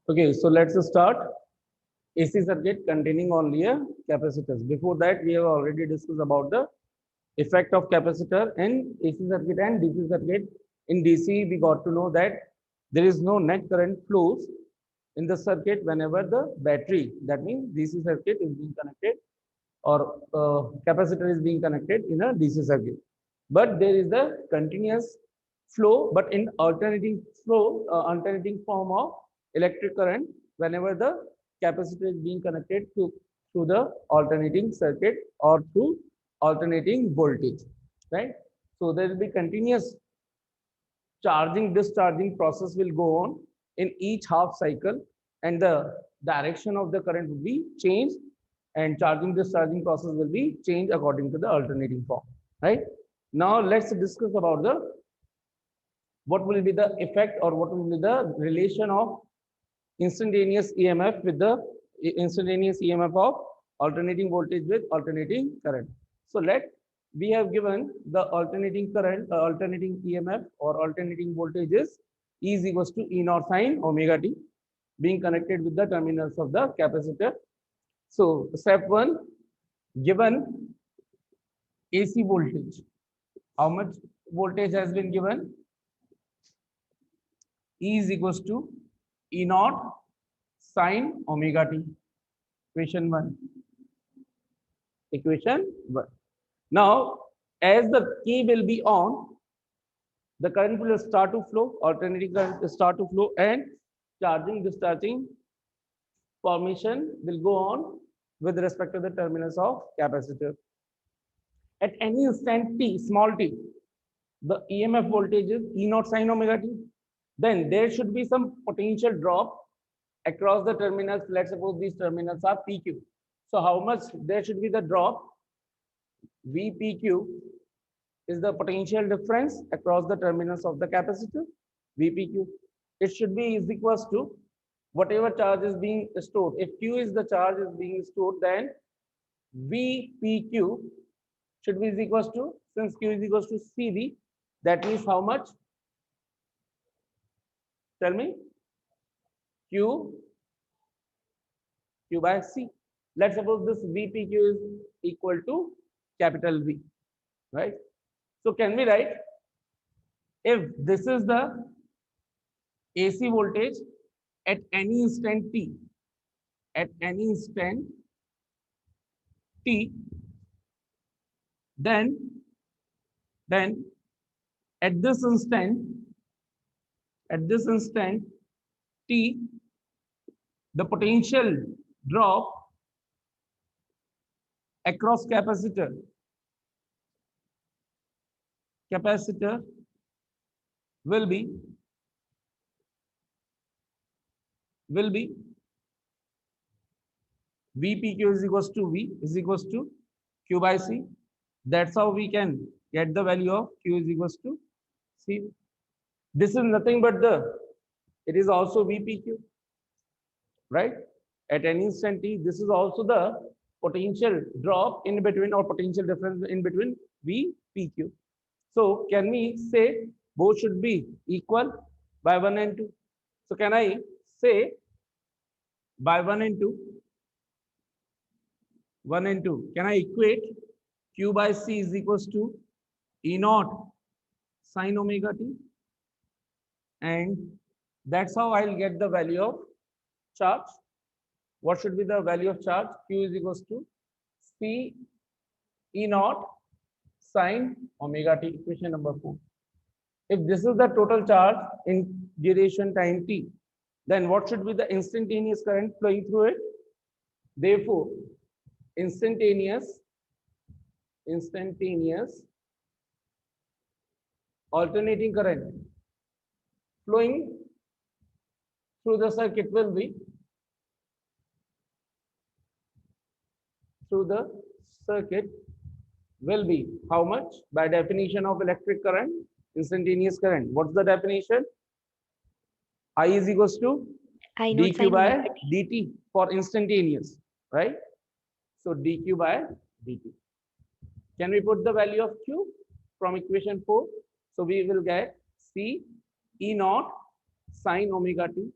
Okay, so let's start. AC circuit containing only a capacitors. Before that, we have already discussed about the effect of capacitor in AC circuit and DC circuit. In DC, we got to know that there is no net current flows in the circuit whenever the battery, that means DC circuit, is being connected, or capacitor is being connected in a DC circuit. But there is a continuous flow, but in alternating flow, alternating form of electric current whenever the capacitor is being connected to through the alternating circuit or through alternating voltage, right? So there will be continuous charging discharging process will go on in each half cycle, and the direction of the current will be changed, and charging discharging process will be changed according to the alternating form, right? Now let's discuss about the what will be the effect or what will be the relation of instantaneous EMF with the instantaneous EMF of alternating voltage with alternating current. So we have given the alternating current, alternating EMF or alternating voltage is E is equals to E naught sine omega t being connected with the terminals of the capacitor. So step 1, given AC voltage, how much voltage has been given? E is equals to E naught sine omega t. Equation 1. Equation 1. Now, as the key will be on, the current will start to flow, alternating current will start to flow, and charging, discharging formation will go on with respect to the terminals of capacitor. At any instant t, small t, the EMF voltage is E naught sine omega t. Then there should be some potential drop across the terminals. Let's suppose these terminals are PQ. So how much there should be the drop? VPQ is the potential difference across the terminals of the capacitor. VPQ. It should be is equals to whatever charge is being stored. If Q is the charge is being stored, then VPQ should be is equals to, since Q is equals to CV, that means how much? Tell me. Q by C. Let's suppose this VPQ is equal to capital V, right? So can we write, if this is the AC voltage at any instant t, at any instant t, then at this instant t, the potential drop across capacitor will be VPQ is equals to V is equals to Q by C. That's how we can get the value of Q is equals to C. This is nothing but it is also VPQ, right? At any instant t, this is also the potential drop in between or potential difference in between VPQ. So can we say both should be equal by 1 and 2? So can I say by 1 and 2? 1 and 2. Can I equate Q by C is equals to E naught sine omega t? And that's how I'll get the value of charge. What should be the value of charge? Q is equals to C E naught sine omega t, equation number 4. If this is the total charge in duration time t, then what should be the instantaneous current flowing through it? Therefore, instantaneous alternating current flowing through the circuit will be how much? By definition of electric current, instantaneous current. What's the definition? I is equals to I naught dq sine by omega t. dt for instantaneous, right? So dq by dt. Can we put the value of Q from equation 4? So we will get C E naught sine omega t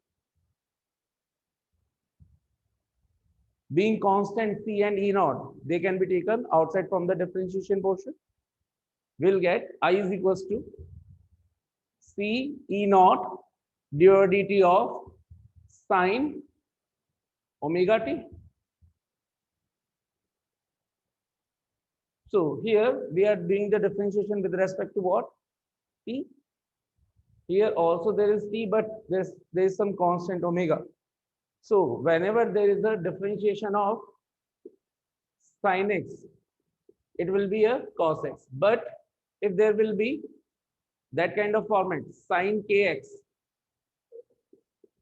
being constant C and E naught, they can be taken outside from the differentiation portion. We'll get I is equals to C E naught divided dt of sine omega t. So here we are doing the differentiation with respect to what? T. Here also there is T, but there is some constant omega. So whenever there is a differentiation of sin x, it will be a cos x. But if there will be that kind of format, sin kx,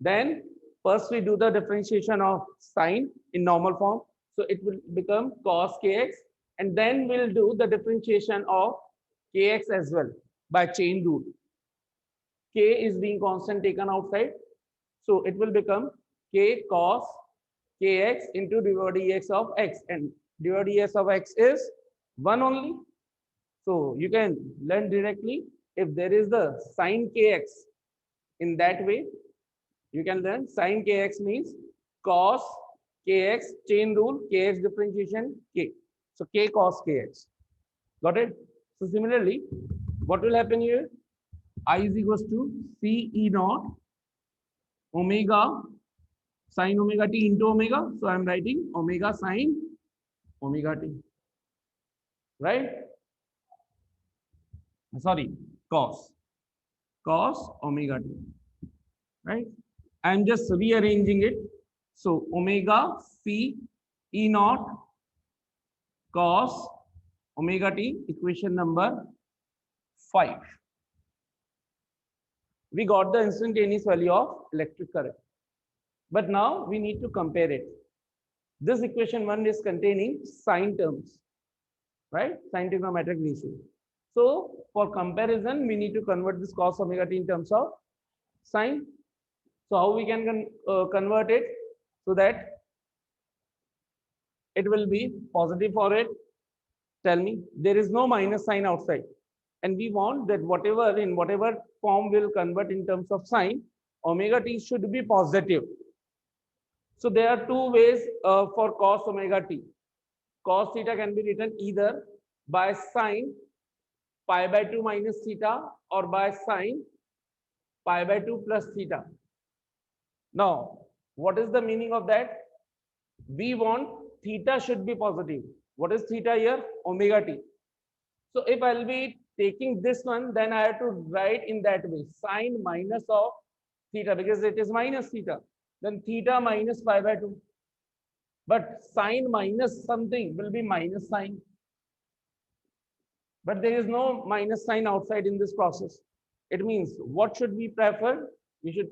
then first we do the differentiation of sine in normal form. So it will become cos kx, and then we'll do the differentiation of kx as well by chain rule. K is being constant taken outside. So it will become k cos kx into divided dx of x, and divided dx of x is 1 only. So you can learn directly if there is the sin kx in that way. You can learn sin kx means cos kx, chain rule, kx differentiation k. So k cos kx. Got it? So similarly, what will happen here? I is equals to C E naught omega sin omega t into omega. So I'm writing omega sin omega t. Right? Sorry, cos omega t. Right? I'm just rearranging it. So omega C E naught cos omega t, equation number 5. We got the instantaneous value of electric current. But now we need to compare it. This equation 1 is containing sine terms, right? Sine trigonometric ratio. So for comparison, we need to convert this cos omega t in terms of sine. So how we can convert it so that it will be positive for it? Tell me, there is no minus sign outside. And we want that whatever form will convert in terms of sine, omega t should be positive. So there are two ways for cos omega t. Cos theta can be written either by sine pi by 2 minus theta or by sine pi by 2 plus theta. Now, what is the meaning of that? We want theta should be positive. What is theta here? Omega t. So if I'll be taking this one, then I have to write in that way, sine minus of theta, because it is minus theta. Then theta minus pi by 2. But sine minus something will be minus sine. But there is no minus sign outside in this process. It means what should we prefer? We should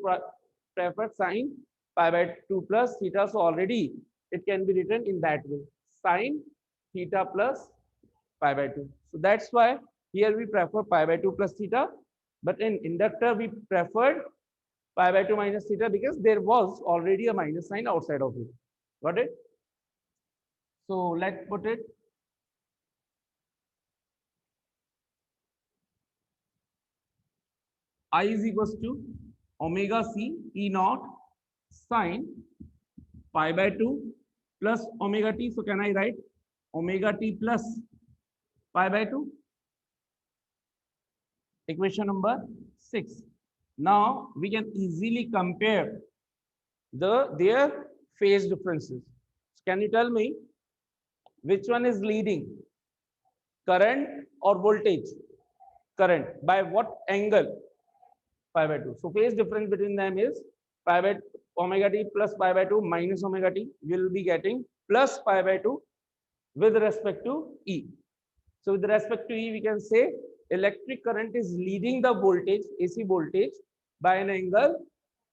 prefer sine pi by 2 plus theta. So already it can be written in that way, sine theta plus pi by 2. So that's why here we prefer pi by 2 plus theta. But in inductor, we preferred pi by 2 minus theta because there was already a minus sign outside of it. Got it? So let's put it. I is equals to omega c E naught sine pi by 2 plus omega t. So can I write omega t plus pi by 2? Equation number 6. Now we can easily compare their phase differences. So can you tell me which one is leading? Current or voltage? Current. By what angle? Pi by 2. So phase difference between them is pi by omega t plus pi by 2 minus omega t. Will be getting plus pi by 2 with respect to E. So with respect to E, we can say electric current is leading the voltage, AC voltage, by an angle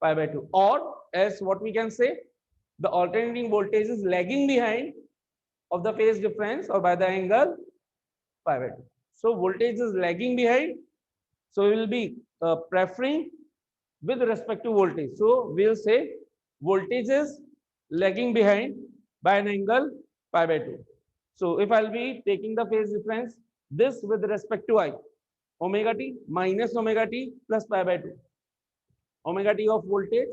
pi by 2. Or as what we can say, the alternating voltage is lagging behind of the phase difference or by the angle pi by 2. So voltage is lagging behind. So we will be preferring with respect to voltage. So we'll say voltage is lagging behind by an angle pi by 2. So if I'll be taking the phase difference, this with respect to I, omega t minus omega t plus pi by 2. Omega t of voltage,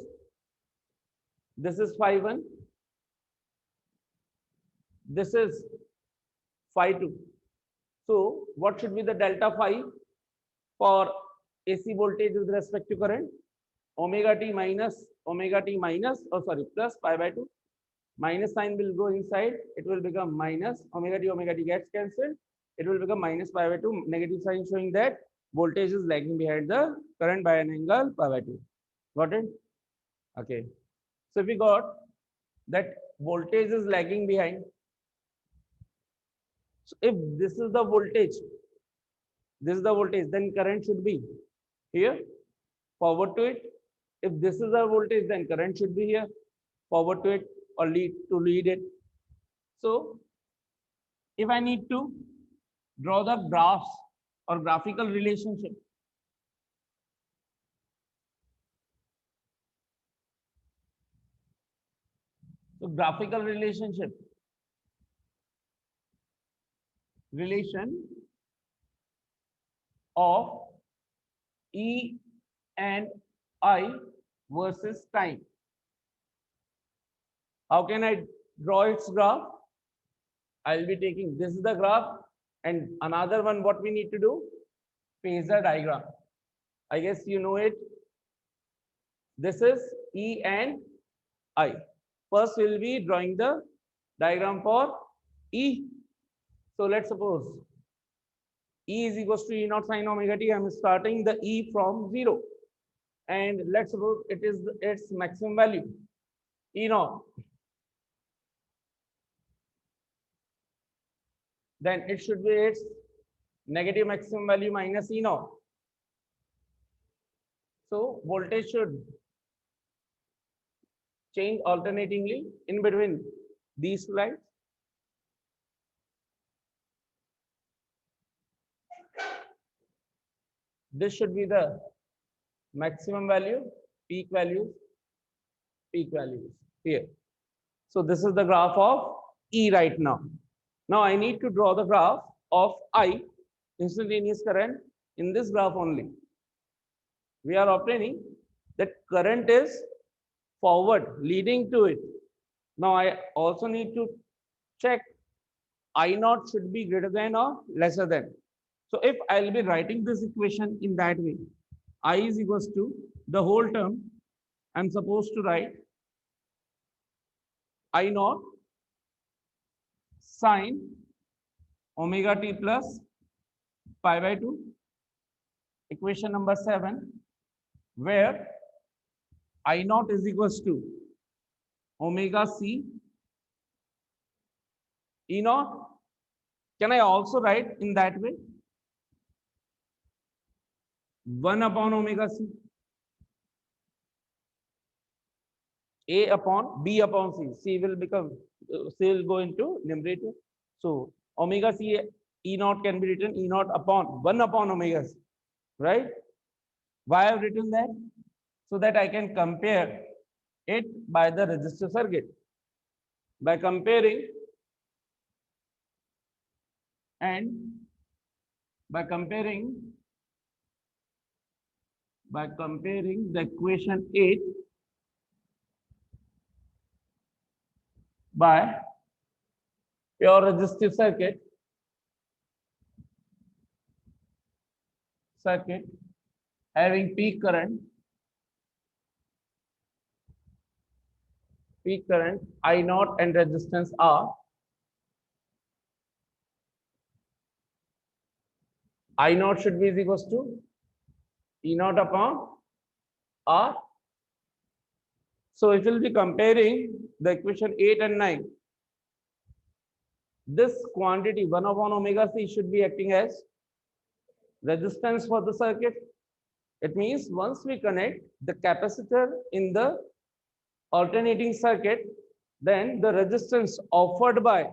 this is phi 1. this is phi 2. So what should be the delta phi for AC voltage with respect to current? Omega t minus, oh sorry, plus pi by 2. Minus sign will go inside, it will become minus omega t gets cancelled, it will become minus pi by 2, negative sign showing that voltage is lagging behind the current by an angle pi by 2. Got it? Okay. So we got that voltage is lagging behind. So if this is the voltage, then current should be here, forward to it. If this is the voltage, then current should be here, forward to it, or lead it. So if I need to draw the graphs or graphical relationship, so graphical relation of E and I versus time. How can I draw its graph? I'll be taking, this is the graph, and another one, what we need to do? Phasor diagram. I guess you know it. This is E and I. First, we'll be drawing the diagram for E. So let's suppose E is equals to E naught sine omega t. I'm starting the E from 0. And let's suppose it is its maximum value, E naught. Then it should be its negative maximum value minus E naught. So voltage should change alternatingly in between these two lines. This should be the maximum value, peak values here. So this is the graph of E right now. Now I need to draw the graph of I, instantaneous current, in this graph only. We are obtaining that current is forward, leading to it. Now I also need to check I naught should be greater than or lesser than. So if I'll be writing this equation in that way, I is equals to the whole term, I'm supposed to write I naught sine omega t plus pi by 2, equation number 7, where I naught is equals to omega c E naught. Can I also write in that way? 1 upon omega c. A upon B upon C. C will become, C will go into numerator. So omega c E naught can be written E naught upon 1 upon omega c. Right? Why I have written that? So that I can compare it by the resistor circuit. By comparing and by comparing the equation 8 by pure resistive circuit having peak current I naught and resistance R. I naught should be equals to E naught upon R. So it will be comparing the equation 8 and 9. This quantity 1 upon omega c should be acting as resistance for the circuit. It means once we connect the capacitor in the alternating circuit, then the resistance offered by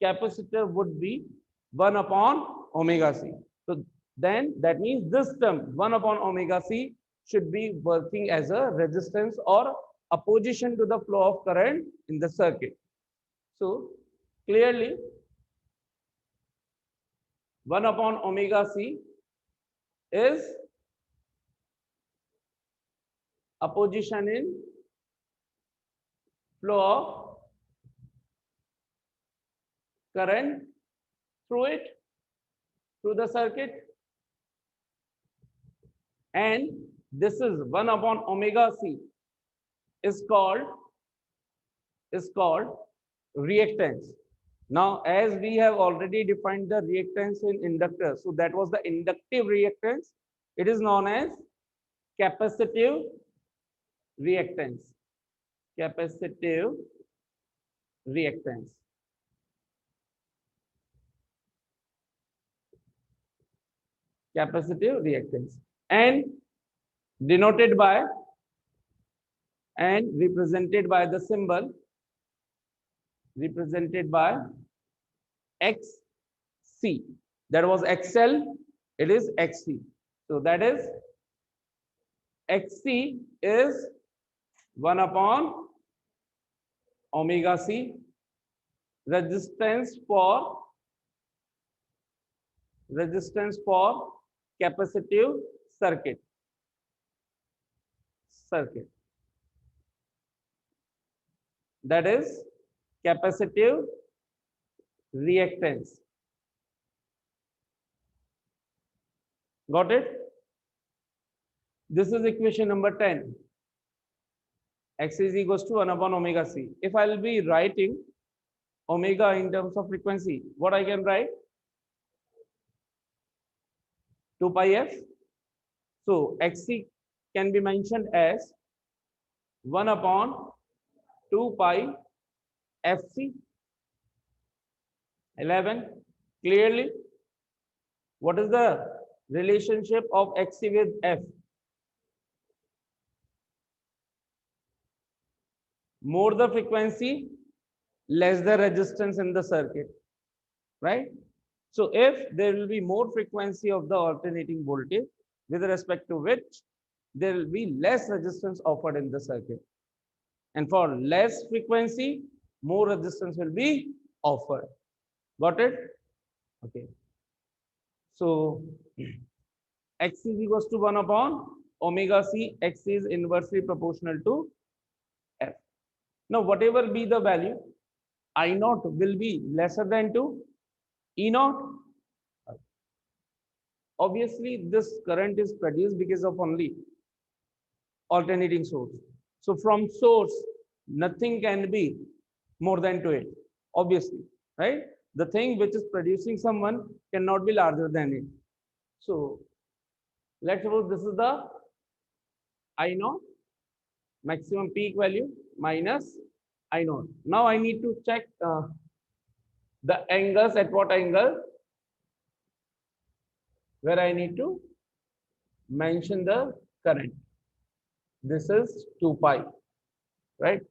capacitor would be 1 upon omega c. So then that means this term 1 upon omega c should be working as a resistance or opposition to the flow of current in the circuit. So clearly 1 upon omega c is opposition in flow of current through it, through the circuit, and this is 1 upon omega c is called reactance. Now, as we have already defined the reactance in inductor, so that was the inductive reactance. It is known as capacitive reactance. Capacitive reactance. Capacitive reactance, and denoted by and represented by the symbol represented by XC. That was XL, it is XC. So that is XC is 1 upon omega C, resistance for capacitive circuit. That is capacitive reactance. Got it? This is equation number 10. X is equals to 1 upon omega C. If I will be writing omega in terms of frequency, what I can write? 2 pi f. So Xc can be mentioned as 1 upon 2 pi Fc. 11. Clearly, what is the relationship of Xc with F? More the frequency, less the resistance in the circuit, right? So if there will be more frequency of the alternating voltage, with respect to which there will be less resistance offered in the circuit. And for less frequency, more resistance will be offered. Got it? Okay. So X is equals to 1 upon omega C. X is inversely proportional to F. Now, whatever be the value, I naught will be lesser than to E naught. Obviously, this current is produced because of only alternating source. So from source, nothing can be more than to it, obviously, right? The thing which is producing someone cannot be larger than it. So let's suppose this is the I naught, maximum peak value minus I naught. Now I need to check the angles, at what angle, where I need to mention the current. This is 2 pi, right?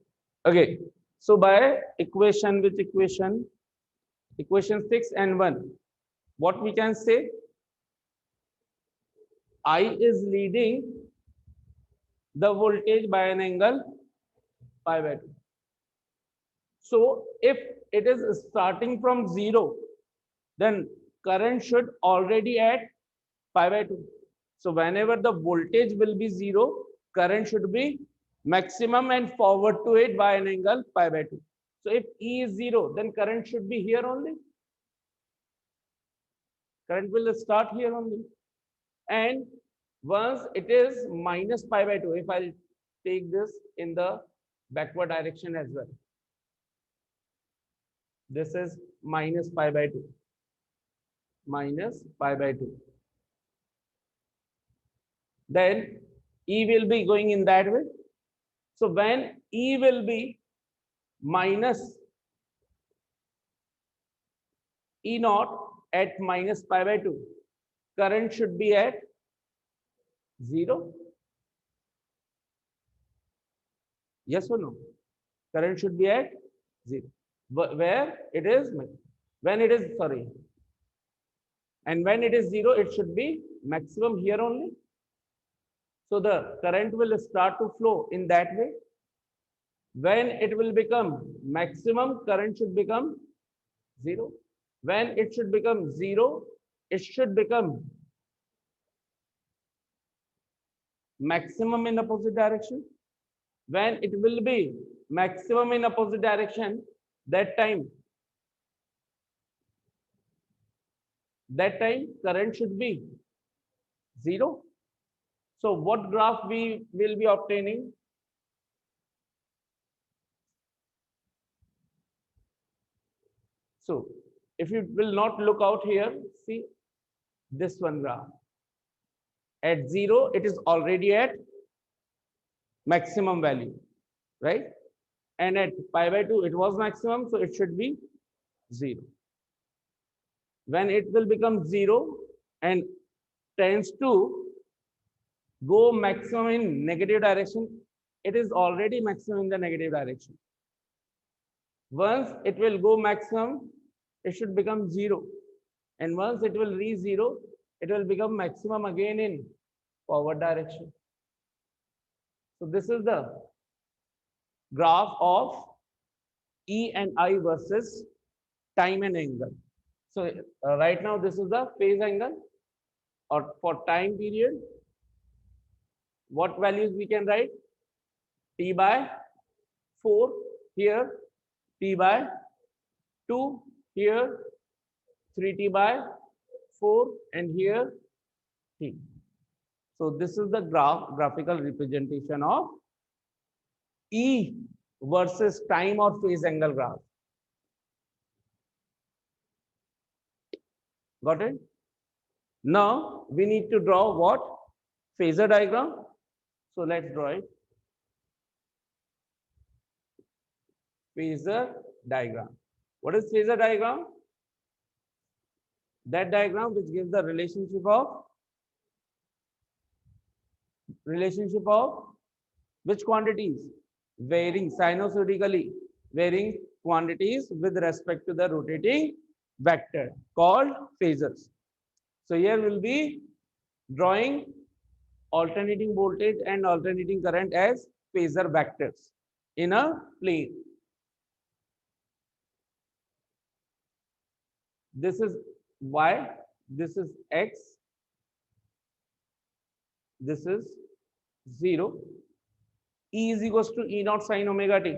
Okay. So by equation, which equation? Equation 6 and 1. What we can say? I is leading the voltage by an angle pi by 2. So if it is starting from 0, then current should already at pi by 2. So whenever the voltage will be 0, current should be maximum and forward to it by an angle pi by 2. So if E is 0, then current should be here only. Current will start here only. And once it is minus pi by 2, if I'll take this in the backward direction as well, this is minus pi by 2. Minus pi by 2. Then E will be going in that way. So when E will be minus E naught at minus pi by 2, current should be at 0. Yes or no? Current should be at 0. Where it is, when it is, sorry. And when it is 0, it should be maximum here only. So the current will start to flow in that way. When it will become maximum, current should become 0. When it should become 0, it should become maximum in opposite direction. When it will be maximum in opposite direction, that time that time current should be 0. So what graph we will be obtaining? So if you will not look out here, see this one graph. At 0, it is already at maximum value, right? And at pi by 2, it was maximum, so it should be 0. When it will become 0 and tends to go maximum in negative direction, it is already maximum in the negative direction. Once it will go maximum, it should become 0. And once it will reach 0, it will become maximum again in forward direction. So this is the graph of E and I versus time and angle. So right now this is the phase angle, or for time period, what values we can write? T by 4 here, T by 2 here, 3T by 4, and here T. So this is the graphical representation of E versus time or phase angle graph. Got it? Now we need to draw what? Phasor diagram. So let's draw it. Phasor diagram. What is phasor diagram? That diagram which gives the relationship of which quantities? Varying sinusoidally varying quantities with respect to the rotating vector called phasors. So here we'll be drawing alternating voltage and alternating current as phasor vectors in a plane. This is y, this is x, this is 0. E is equals to E naught sine omega t.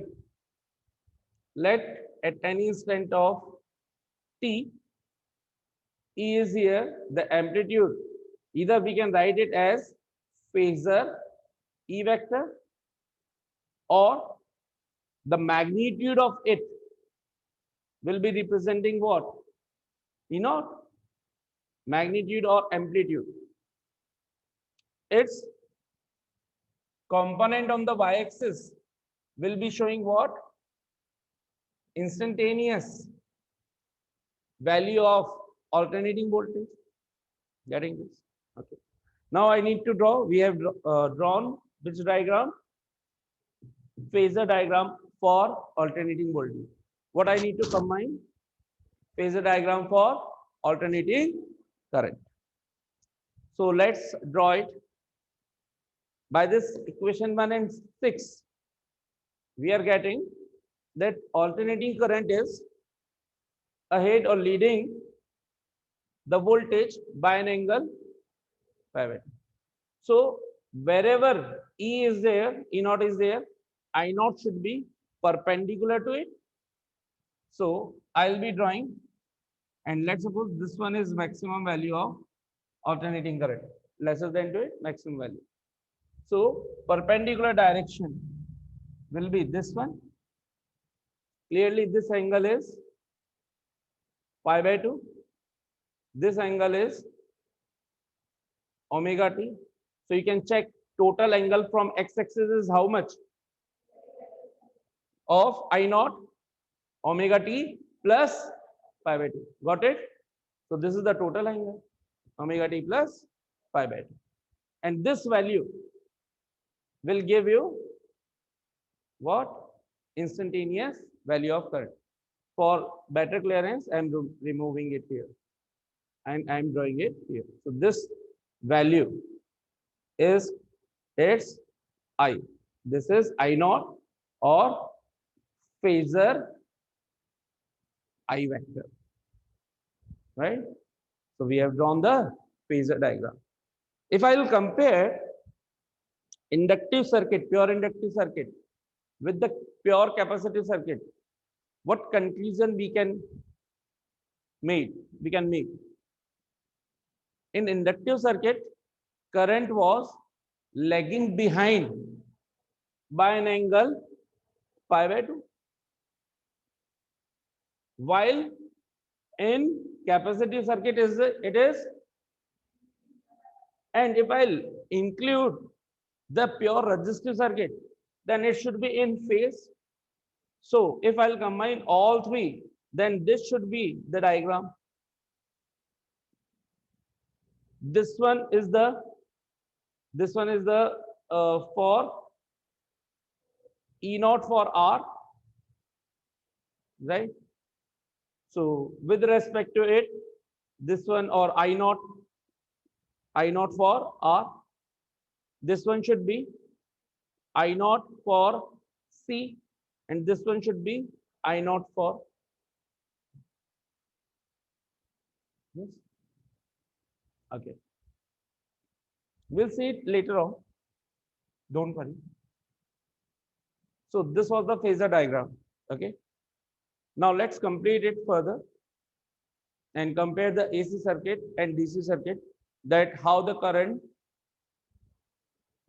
Let at any instant of t, E is here, the amplitude. Either we can write it as phasor E vector, or the magnitude of it will be representing what? E naught, magnitude or amplitude. Its component on the y-axis will be showing what? Instantaneous value of alternating voltage. Getting this? Okay. Now I need to draw. We have drawn which diagram? Phasor diagram for alternating voltage. What I need to combine? Phasor diagram for alternating current. So let's draw it. By this equation 1 and 6, we are getting that alternating current is ahead or leading the voltage by an angle pi by 2. So wherever E is there, E naught is there, I naught should be perpendicular to it. So I'll be drawing, and let's suppose this one is maximum value of alternating current, lesser than to it, maximum value. So perpendicular direction will be this one. Clearly this angle is pi by 2. This angle is omega t. So you can check total angle from x-axis is how much? Of I naught omega t plus pi by 2. Got it? So this is the total angle, omega t plus pi by 2. And this value will give you what? Instantaneous value of current. For better clearance, I am removing it here, and I am drawing it here. So this value is its I. This is I naught or phasor I vector, right? So we have drawn the phasor diagram. If I will compare inductive circuit, pure inductive circuit with the pure capacitive circuit, what conclusion we can make? In inductive circuit, current was lagging behind by an angle pi by 2, while in capacitive circuit it is, and if I'll include the pure resistive circuit, then it should be in phase. So if I'll combine all three, then this should be the diagram. This one is the for E naught for R, right? So with respect to it, this one, or I naught for R. This one should be I naught for C, and this one should be I naught for, yes. Okay. We'll see it later on. Don't worry. So this was the phasor diagram. Okay. Now let's complete it further and compare the AC circuit and DC circuit, that how the current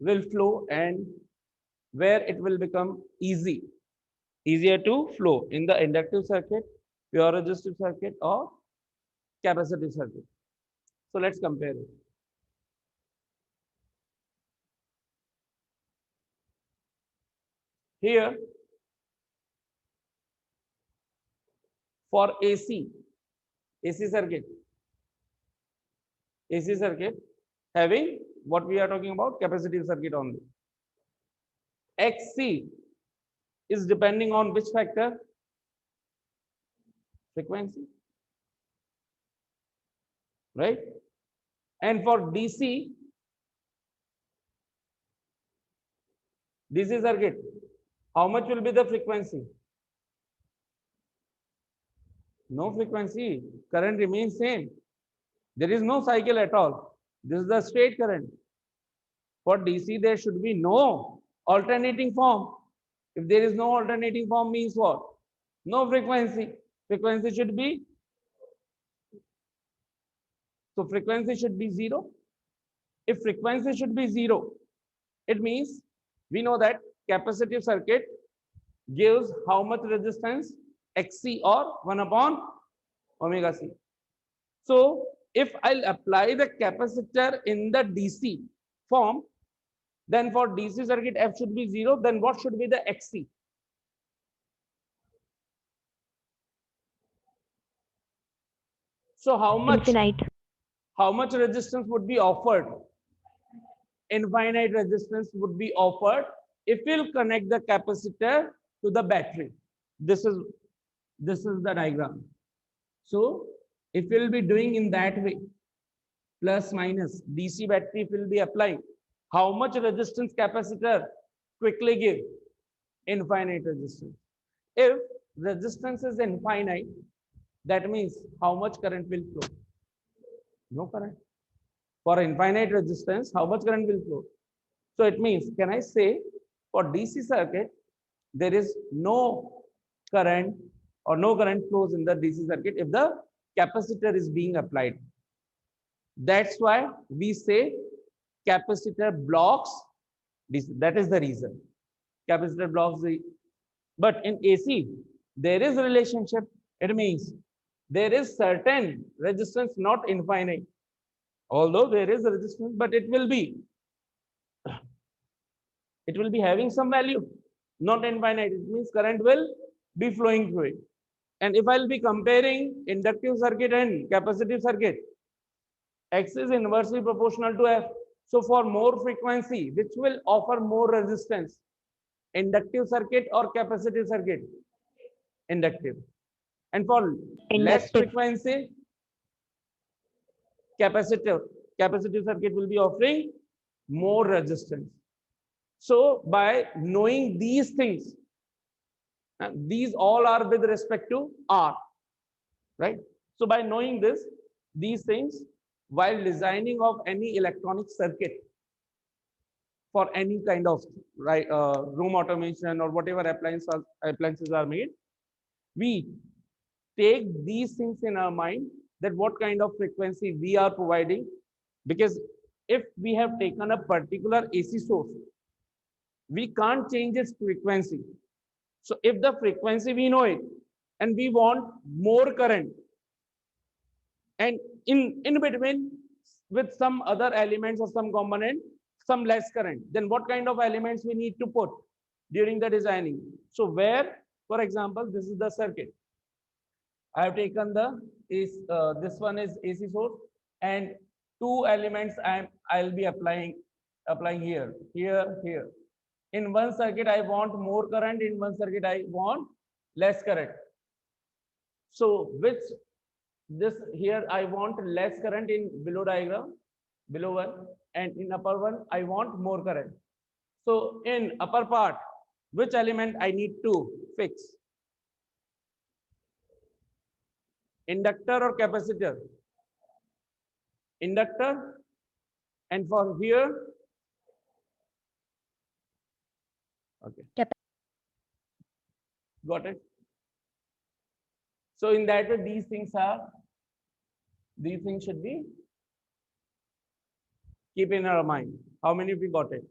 will flow and where it will become easier to flow in the inductive circuit, pure resistive circuit, or capacitive circuit. So let's compare it. Here for AC circuit, having what we are talking about, capacitive circuit only. XC is depending on which factor? Frequency, right? And for DC circuit, how much will be the frequency? No frequency, current remains same. There is no cycle at all. This is the straight current. For DC, there should be no alternating form. If there is no alternating form, means what? No frequency. Frequency should be, so frequency should be 0. If frequency should be 0, it means we know that capacitive circuit gives how much resistance? XC, or 1 upon omega C. So if I'll apply the capacitor in the DC form, then for DC circuit F should be 0. Then what should be the XC? So how much? Infinite. How much resistance would be offered? Infinite resistance would be offered if we'll connect the capacitor to the battery. This is the diagram. So if we'll be doing in that way, plus minus DC battery will be applying, how much resistance capacitor quickly give? Infinite resistance. If resistance is infinite, that means how much current will flow? No current. For infinite resistance, how much current will flow? So it means, can I say for DC circuit, there is no current, or no current flows in the DC circuit if the capacitor is being applied. That's why we say capacitor blocks DC. That is the reason. Capacitor blocks the, but in AC, there is a relationship. It means there is certain resistance, not infinite. Although there is a resistance, but it will be having some value, not infinite. It means current will be flowing through it. And if I'll be comparing inductive circuit and capacitive circuit, X is inversely proportional to F. So for more frequency, which will offer more resistance? Inductive circuit or capacitive circuit? Inductive. And for less frequency, capacitive circuit will be offering more resistance. So by knowing these things, these all are with respect to R, right? So by knowing these things, while designing of any electronic circuit for any kind of room automation or whatever appliances are made, we take these things in our mind, that what kind of frequency we are providing, Because if we have taken a particular AC source, we can't change its frequency. So if the frequency we know it and we want more current, and in between with some other elements or some component, some less current, then what kind of elements we need to put during the designing? So where, for example, this is the circuit. I have taken the this one is AC source, and two elements I'll be applying here. In one circuit I want more current, in one circuit I want less current. So which this here I want less current in below diagram, below one, and in upper one I want more current. So in upper part, which element I need to fix? Inductor or capacitor? Inductor. And for here, okay, got it. So in that way, these things should be keep in our mind. How many of you got it?